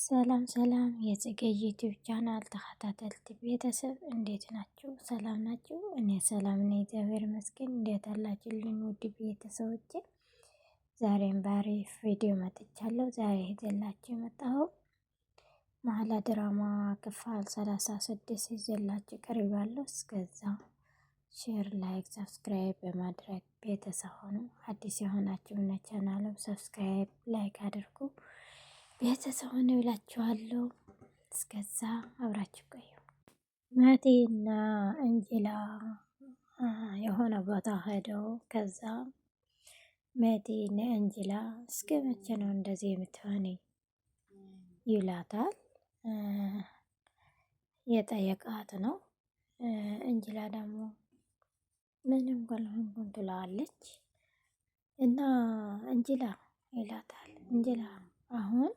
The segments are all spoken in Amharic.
ሰላም ሰላም የጽጌ ዩቲዩብ ቻናል ተከታተልት ቤተሰብ እንዴት ናችሁ? ሰላም ናችሁ? እኔ ሰላም ነኝ፣ እግዚአብሔር ይመስገን። እንዴት አላችሁልኝ ውድ ቤተሰቦቼ? ዛሬም በአሪፍ ቪዲዮ መጥቻለሁ። ዛሬ ይዤላችሁ የመጣሁት መሀላ ድራማ ክፍል 36 ይዤላችሁ ቀርባለሁ። እስከዛ ሼር፣ ላይክ፣ ሰብስክራይብ በማድረግ ቤተሰብ ሆኑ። አዲስ የሆናችሁ ቻናሉ ሰብስክራይብ፣ ላይክ አድርጉ። ቤተሰቡን ይብላችኋለሁ። እስከዛ አብራችሁ ቆዩ። መቴና እንጅላ የሆነ ቦታ ሄደው ከዛ መቴና እንጅላ እስከ መቼ ነው እንደዚህ የምትሆኒ ይላታል። የጠየቃት ነው። እንጅላ ደግሞ ምንም ካልሆንኩኝ ትለዋለች። እና እንጅላ ይላታል። እንጅላ አሁን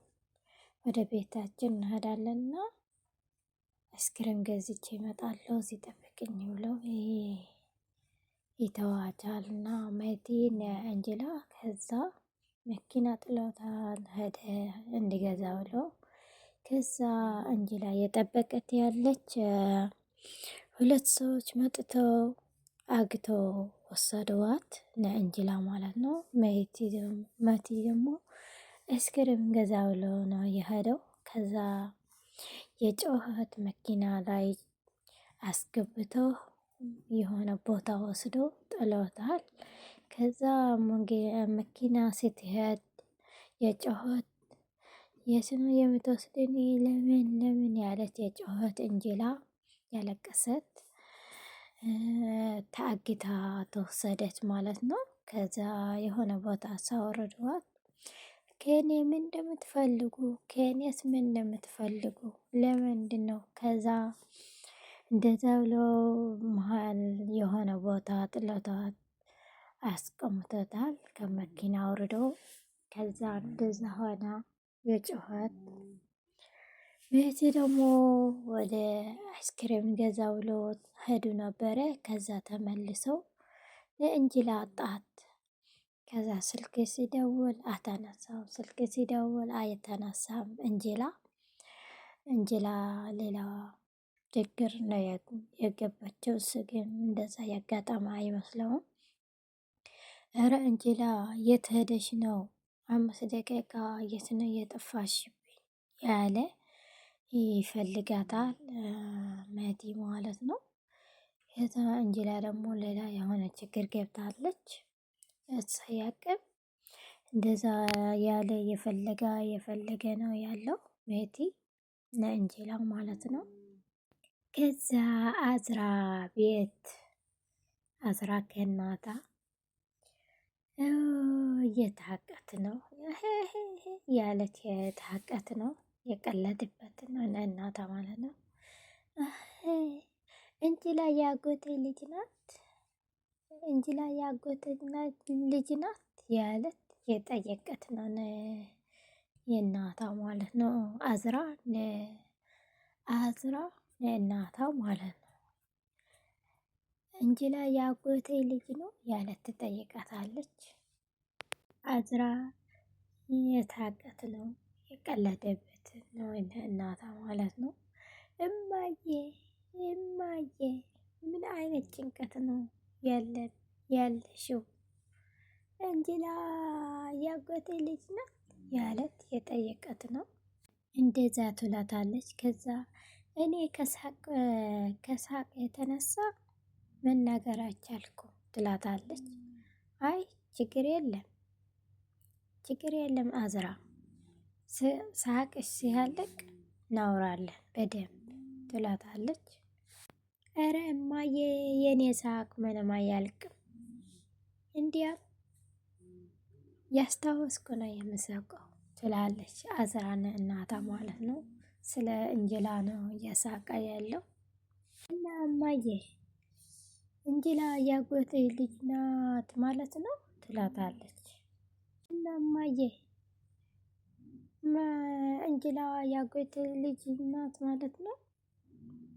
ወደ ቤታችን እንሄዳለንና አይስክሬም ገዝቼ እመጣለሁ እዚህ ጠብቅኝ ብለው ይተዋታልና መቲን እንጅላ ከዛ መኪና ጥለውታል ሄደ እንዲገዛ ብለው ከዛ እንጅላ የጠበቀት ያለች ሁለት ሰዎች መጥተው አግተው ወሰደዋት ለእንጅላ ማለት ነው። መቲ ደግሞ አይስክሬም ገዛ ብሎ ነው የሄደው። ከዛ የጮኸት መኪና ላይ አስገብተው የሆነ ቦታ ወስዶ ጥለውታል። ከዛ መኪና ስትሄድ የጮኸት የስኑ የምትወስድን ለምን ያለች የጮኸት እንጅላ ያለቀሰት ታግታ ተወሰደች ማለት ነው። ከዛ የሆነ ቦታ ሳወረዷት ከኔ ምን እንደምትፈልጉ ከኔስ ምን እንደምትፈልጉ ለምንድን ነው? ከዛ እንደዛ ብሎ መሀል የሆነ ቦታ ጥለቷት አስቀምጦታል። ከመኪና አውርደው ከዛ እንደዛ ሆና የጮኸት ቤቲ ደግሞ ወደ አይስክሬም ገዛ ብሎ ሄዱ ነበረ። ከዛ ተመልሰው ለእንጅላ አጣት። ከዛ ስልክ ሲደውል አታነሳም፣ ስልክ ሲደውል አይተነሳም። እንጅላ ሌላ ችግር ነው የገባቸው። እሱ ግን እንደዛ ያጋጠመ አይመስለውም። እረ እንጅላ የት ሄደሽ ነው? 5 ደቂቃ የት ነው የጠፋሽብኝ? ያለ ይፈልጋታል መቲ ማለት ነው። ከዛ እንጅላ ደግሞ ሌላ የሆነ ችግር ገብታለች። ሳያቅም እንደዛ ያለ የፈለገ ነው ያለው መቲ ለእንጅላ ማለት ነው። ከዛ አዝራ ቤት አዝራ ከናታ እየታቀት ነው ያለት የታቀት ነው የቀለድበት ነው እናታ ማለት ነው። እንጅላ ያጎቴ ልጅ ናት፣ እንጅላ ያጎቴ ልጅ ናት ያለት የጠየቀት ነው የእናታ ማለት ነው። አዝራ ለእናታ ማለት ነው። እንጅላ ያጎቴ ልጅ ነው ያለት ትጠይቃታለች። አዝራ የታቀት ነው የቀለደበት ነው እናታ ማለት ነው። እማዬ ምን አይነት ጭንቀት ነው ያለሽው? እንጅላ ያጎቴ ልጅ ናት ያለት የጠየቀት ነው። እንደዛ ትላታለች። ከዛ እኔ ከሳቅ የተነሳ መናገር አልቻልኩም ትላታለች። አይ ችግር የለም አዝራ ሳቅሽ ሲያልቅ እናወራለን በደንብ ትላታለች። እረ እማዬ የኔ ሳቅ ምንም አያልቅም፣ እንዲያም ያስታወስኩ ነው የምሰቀው ትላለች። አዝራን እናታ ማለት ነው። ስለ እንጅላ ነው እያሳቀ ያለው። እና እማዬ እንጅላ ያጎቴ ልጅ ናት ማለት ነው ትላታለች። እና እማዬ እንጅላ ያጎቴ ልጅ ናት ማለት ነው።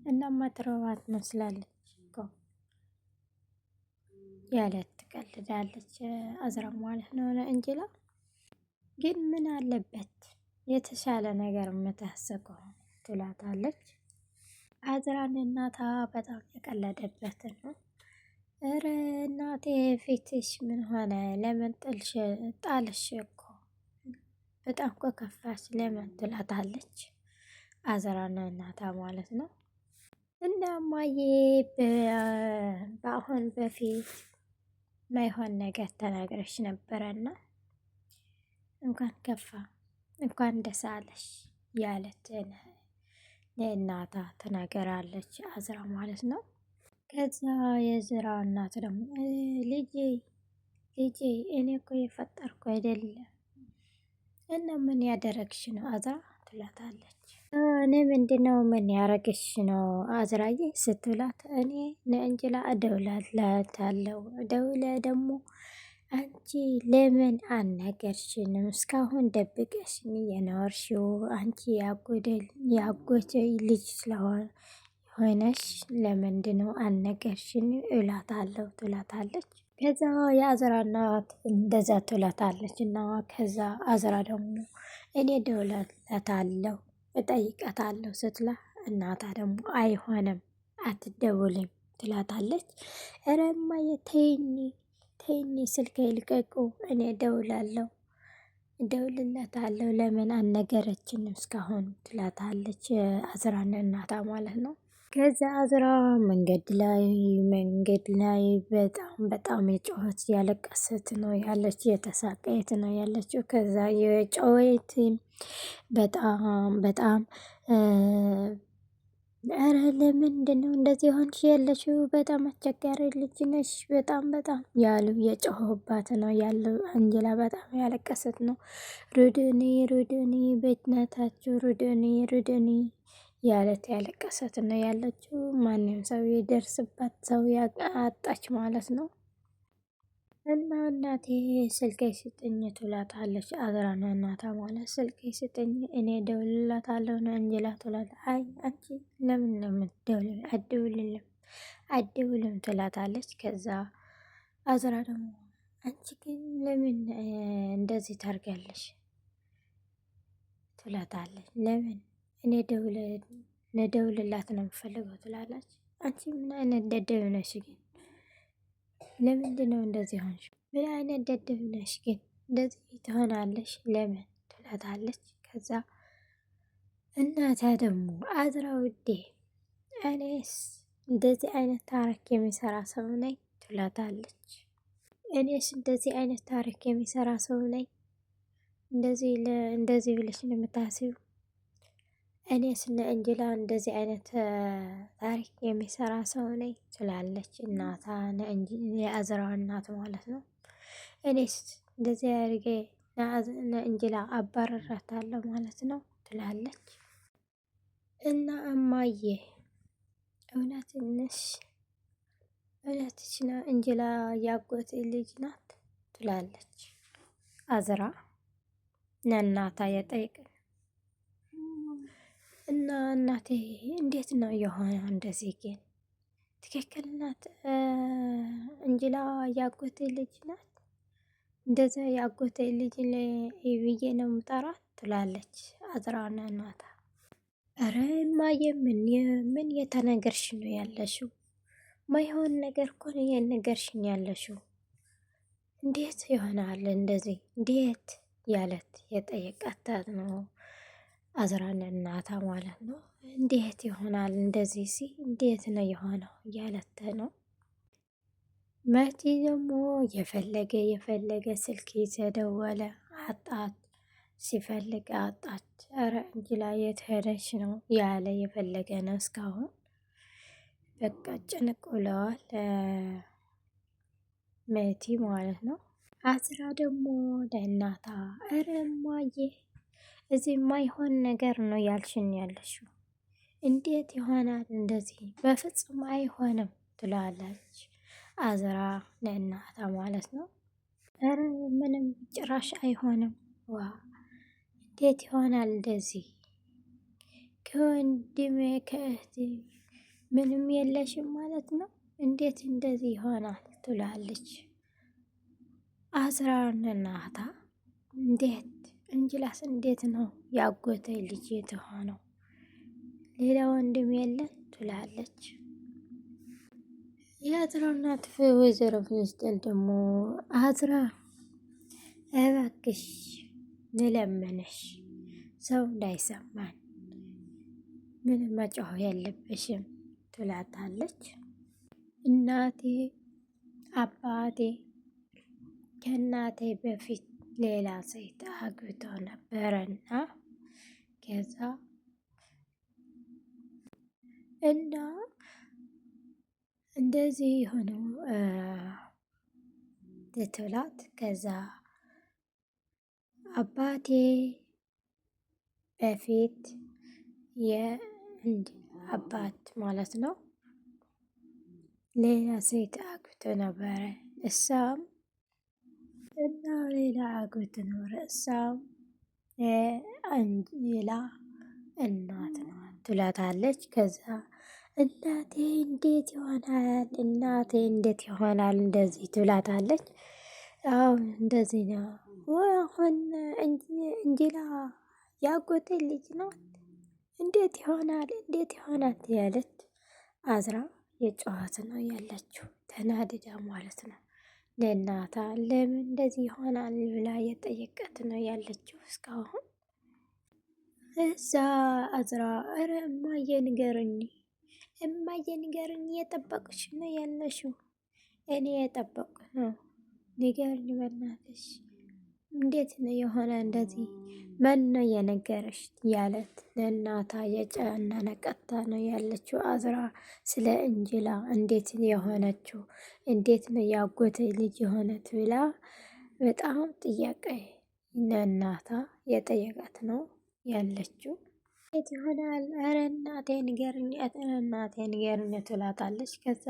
እና ማትረባ ትመስላለች እኮ ያለት ትቀልዳለች አዝራ ማለት ነው። እንጅላ ግን ምን አለበት የተሻለ ነገር የምታስበው ትላታለች። አዝራን እናታ በጣም የቀለደበትን ነው። እረ እናቴ ፊትሽ ምን ሆነ? ለምን ጣልሽ እኮ በጣም እኮ ከፋች ለምን ትላታለች። አዝራና እናታ ማለት ነው። እና እማዬ በአሁን በፊት ማይሆን ነገር ተናግረሽ ነበረና እንኳን ከፋ እንኳን ደስ አለሽ ያለት ለእናታ ተናገራለች አዝራ ማለት ነው። ከዛ የዝራ እናት ደግሞ ልጄ ልጄ እኔ እኮ የፈጠርኩ አይደለም እና ምን ያደረግሽ ነው አዝራ ትላታለች። እኔ ምንድነው ምን ያረግሽ ነው አዝራዬ ስትላት፣ እኔ ለእንጅላ እደውልላታለሁ ደውለ ደግሞ አንቺ ለምን አልነገርሽንም? እስካሁን ደብቀሽኝ የኖርሽው አንቺ ያጎቴ ልጅ ስለሆነሽ ለምንድነው አልነገርሽን? እላታለሁ ትላታለች። ከዛ የአዝራ እናት እንደዛ ትላታለች እና ከዛ አዝራ ደግሞ እኔ እደውልላታለሁ እጠይቃታለሁ ስትላ እናታ ደግሞ አይሆንም አትደውልም ትላታለች። ኧረ እማዬ ተይኝ ስልክ ይልቀቁ እኔ እደውልለታለሁ ለምን አልነገረችንም እስካሁን ትላታለች አዝራን እናታ ማለት ነው። ከዛ አዝራ መንገድ ላይ በጣም የጮኸች ያለቀሰት ነው ያለች የተሳቀየት ነው ያለችው። ከዛ የጮኸት በጣም ኧረ ለምንድነው እንደዚህ ሆንሽ? ያለሽው በጣም አስቸጋሪ ልጅ ነሽ በጣም ያሉ የጮኸባት ነው ያለው። አንጀላ በጣም ያለቀሰት ነው። ሩድኒ በእናታችሁ ሩድኒ ያለት ያለቀሰት ነው ያለችው። ማንም ሰው የደርስባት ሰው አጣች ማለት ነው። እና እናቴ ስልኬ ስጥኝ ትላታለች አዝራና እናታ ማለት ስልኬ ስጥኝ እኔ እደውልላታለሁ ነው እንጅላ ትላት። አይ አንቺ ለምን ነው የምትደውልልኝ? አትደውልም ትላታለች። ከዛ አዝራ ደግሞ አንቺ ግን ለምን እንደዚህ ታርጋለሽ? ትላታለች። ለምን እኔ ልደውልላት ነው የምፈልገው ትላለች። አንቺ ምን አይነት ደደብ ነሽ ግን ለምንድነው እንደዚህ ሆንሽ? ምን አይነት ደደብ ነሽ ግን እንደዚህ ትሆናለሽ ለምን? ትላታለች። ከዛ እናታ ደግሞ አዝራ ውዴ እኔስ እንደዚህ አይነት ታሪክ የሚሰራ ሰው ነኝ ትላታለች። እኔስ እንደዚህ አይነት ታሪክ የሚሰራ ሰው ነኝ? እንደዚህ ብለሽ ነው የምታስቢው? እኔስ ለእንጅላ እንደዚህ አይነት ታሪክ የሚሰራ ሰው ነኝ ትላለች እናታ የአዝራ እናት ማለት ነው። እኔስ እንደዚህ አድርጌ ለእንጅላ አባረራታለሁ ማለት ነው ትላለች። እና እማዬ እውነትሽ ነው እንጅላ ያጎቴ ልጅ ናት ትላለች አዝራ ለእናታ የጠየቀ እና እናቴ እንዴት ነው የሆነው እንደዚህ ግን ትክክል ናት? እንጅላ ያጎቴ ልጅ ናት? እንደዛ ያጎቴ ልጅ ብዬ ነው የምጠራት ትላለች አዝራና እናታ። ኧረ እማዬ ምን የተነገርሽ ነው ያለሽው? ማይሆን ነገር እኮ ነው የነገርሽኝ ያለሽው። እንዴት ይሆናል እንደዚህ እንዴት ያለት የጠየቃት ነው አዝራን እናታ ማለት ነው። እንዴት ይሆናል እንደዚህ እንዴት ነው የሆነው እያለት ነው። መቲ ደግሞ የፈለገ ስልክ ይዘደወለ አጣት፣ ሲፈልግ አጣች። ኧረ እንጅላ የት ሄደች ነው ያለ የፈለገ ነው እስካሁን በቃ ጭንቅ ብለዋል መቲ ማለት ነው። አዝራ ደግሞ ለእናታ ኧረ እማዬ እዚህ የማይሆን ነገር ነው ያልሽን ያለሽው እንዴት ይሆናል እንደዚህ? በፍጹም አይሆንም ትላለች አዝራ ለእናታ ማለት ነው። ኧረ ምንም ጭራሽ አይሆንም። ዋ እንዴት ይሆናል እንደዚህ? ከወንድሜ ከእህቴ ምንም የለሽም ማለት ነው? እንዴት እንደዚህ ይሆናል? ትላለች አዝራ ለእናታ። እንዴት እንጅላስ እንዴት ነው ያጎተ ልጅ የተሆነው? ሌላ ወንድም የለን ትላለች። የአዝራ እናት ወይዘሮ ፍልስጤን ደግሞ አዝራ እባክሽ ንለመነሽ ሰው እንዳይሰማን ምንም መጮህ የለብሽም ትላታለች። እናቴ አባቴ ከእናቴ በፊት ሌላ ሴት አግብቶ ነበረና ከዛ እና እንደዚህ የሆነው ትላት ከዛ አባቴ በፊት የህንድ አባት ማለት ነው ሌላ ሴት አግብቶ ነበረ። እሷም እና ሌላ አግብቶ ነበረ እሷም ሌላ እናት ነው ትላታለች። ከዛ እናቴ እንዴት ይሆናል? እናቴ እንዴት ይሆናል እንደዚህ ትላታለች። አዎ እንደዚህ ነው። አሁን እንጅላ ያጎቴ ልጅ ነው እንዴት ይሆናል? እንዴት ይሆናል? ያለች አዝራ የጨዋት ነው ያለችው ተናድዳ ማለት ነው። ለእናታ ለምን እንደዚህ ይሆናል ብላ የጠየቀት ነው ያለችው እስካሁን። እዛ አዝራ ኧረ እማዬ ንገርኝ፣ እማዬ ንገርኝ፣ እየጠበቅሽ ነው ያለሽው? እኔ የጠበቁ ነው ንገርኝ በናትሽ፣ እንዴት ነው የሆነ እንደዚህ ማን ነው የነገረሽ? ያለት ለእናታ የጨነቀታ ነው ያለችው አዝራ ስለ እንጅላ እንዴት የሆነችው እንዴት ነው ያጎተ ልጅ የሆነት ብላ በጣም ጥያቄ ለእናታ የጠየቃት ነው ያለችው። እንዴት ይሆናል? ኧረ እናቴ ንገርኝ፣ እናቴ ንገርኝ ትላታለች። ከዛ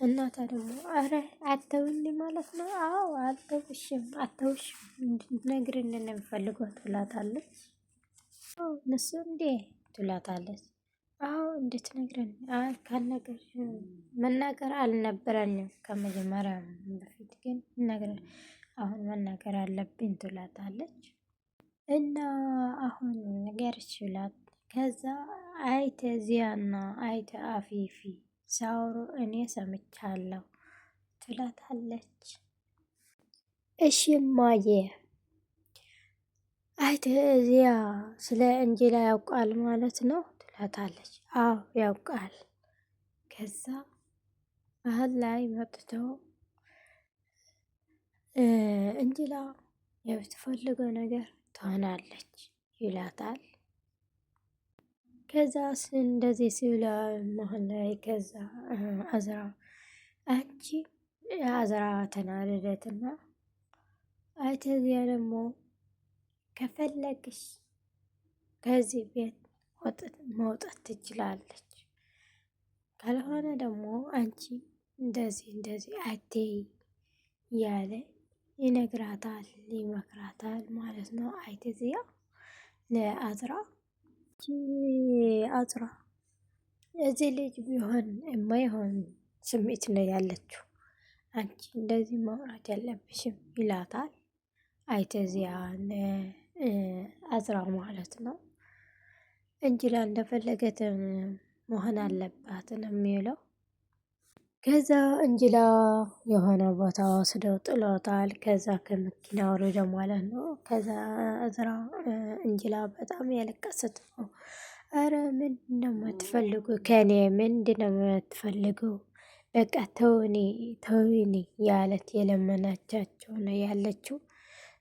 እናታ ደግሞ ኧረ አተውኝ ማለት ነው? አዎ አልተውሽም፣ አተውሽም እንድትነግሪኝ ነው የምፈልገው ትላታለች። አዎ እነሱ እንዴ ትላታለች። አዎ እንድትነግረን ካልነገርሽ መናገር አልነበረኝም ከመጀመሪያ በፊት ግን አሁን መናገር አለብኝ ትላታለች። እና አሁን ንገርሽ ይላት። ከዛ አይተ ዚያና አይተ አፊፊ ሳውሩ እኔ ሰምቻለሁ ትላታለች። እሺ እማዬ አይተ ዚያ ስለ እንጅላ ያውቃል ማለት ነው ትላታለች። አዎ ያውቃል። ከዛ መሀል ላይ መጥተው እንጅላ የምትፈልገው ነገር ትሆናለች ይላታል። ከዛ እንደዚህ ሲውላ መሀል ላይ ከዛ አዝራ አንቺ አዝራ ተናደደትና አይተዚያ ደግሞ ከፈለግሽ ከዚህ ቤት መውጣት ትችላለች፣ ካልሆነ ደግሞ አንቺ እንደዚህ እንደዚህ አትይ እያለ ይነግራታል፣ ይመክራታል ማለት ነው። አይተዚያ ለአዝራ አዝራ እዚህ ልጅ ቢሆን የማይሆን ስሜት ነው ያለችው፣ አንቺ እንደዚህ ማውራት ያለብሽም ይላታል። አይተዚያ አዝራ ማለት ነው እንጅላ እንደፈለገት መሆን አለባት ነው የሚለው። ከዛ እንጅላ የሆነ ቦታ ወስደው ጥሎታል። ከዛ ከመኪና ወረደ ማለት ነው። ከዛ አዝራ እንጅላ በጣም ያለቀሰት ነው። አረ ምንድነው የምትፈልጉ ከኔ? ምንድነው የምትፈልጉ? በቃ ተውኒ ተውኒ ያለት የለመናቻቸው ነው ያለችው።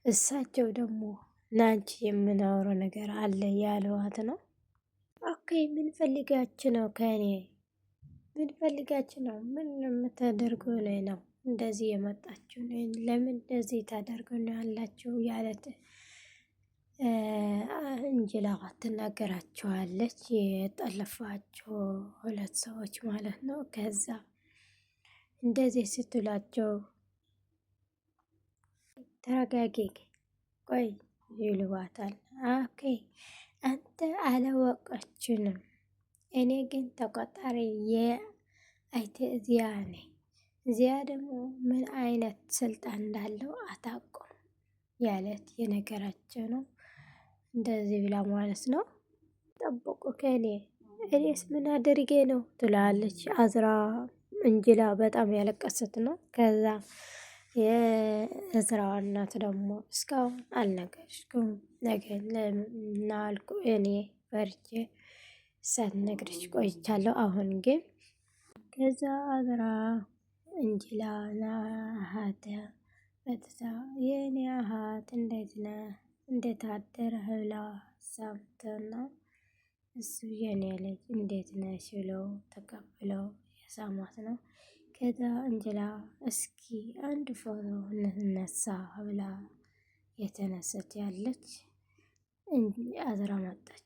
እሳቸው ደግሞ ናንቺ የምናወራው ነገር አለ ያለዋት ነው። ኦኬ ምን ፈልጋችሁ ነው ከኔ? ምን ፈልጋችሁ ነው? ምን የምታደርጉ ነው እንደዚህ የመጣችሁ? ለምን እንደዚህ ታደርጉ ነው ያላችሁ? ያለት እንጅላ ትናገራቸዋለች። የጠለፋቸው ሁለት ሰዎች ማለት ነው። ከዛ እንደዚህ ስትላቸው ተረጋጊ ቆይ ይልዋታል። ኦኬ አንተ አላወቃችንም፣ እኔ ግን ተቆጣሪ የአይተ ዚያ ነኝ። ዚያ ደግሞ ምን አይነት ስልጣን እንዳለው አታውቁም ያለት የነገራቸው ነው። እንደዚህ ብላ ማለት ነው። ጠብቁ ከእኔ እኔስ ምን አድርጌ ነው ትላለች አዝራ። እንጅላ በጣም ያለቀሰት ነው። ከዛ የእዝራ እናት ደግሞ እስካሁን አልነገርሽኩም ነገ ለምን አልኩ እኔ ፈርቼ ሳልነግርሽ ቆይቻለሁ። አሁን ግን ከዛ አዝራ እንጅላና አሃተ በትታ የኔ አሃት እንዴት ነህ እንዴት አደረህ ብላ ሳምተና እሱ የኔ ልጅ እንዴት ነሽ ብለው ተቀብለው የሳሟት ነው። ከዛ እንጅላ እስኪ አንድ ፎቶ እንነሳ ብላ የተነሰት ያለች አዝራ መጣች።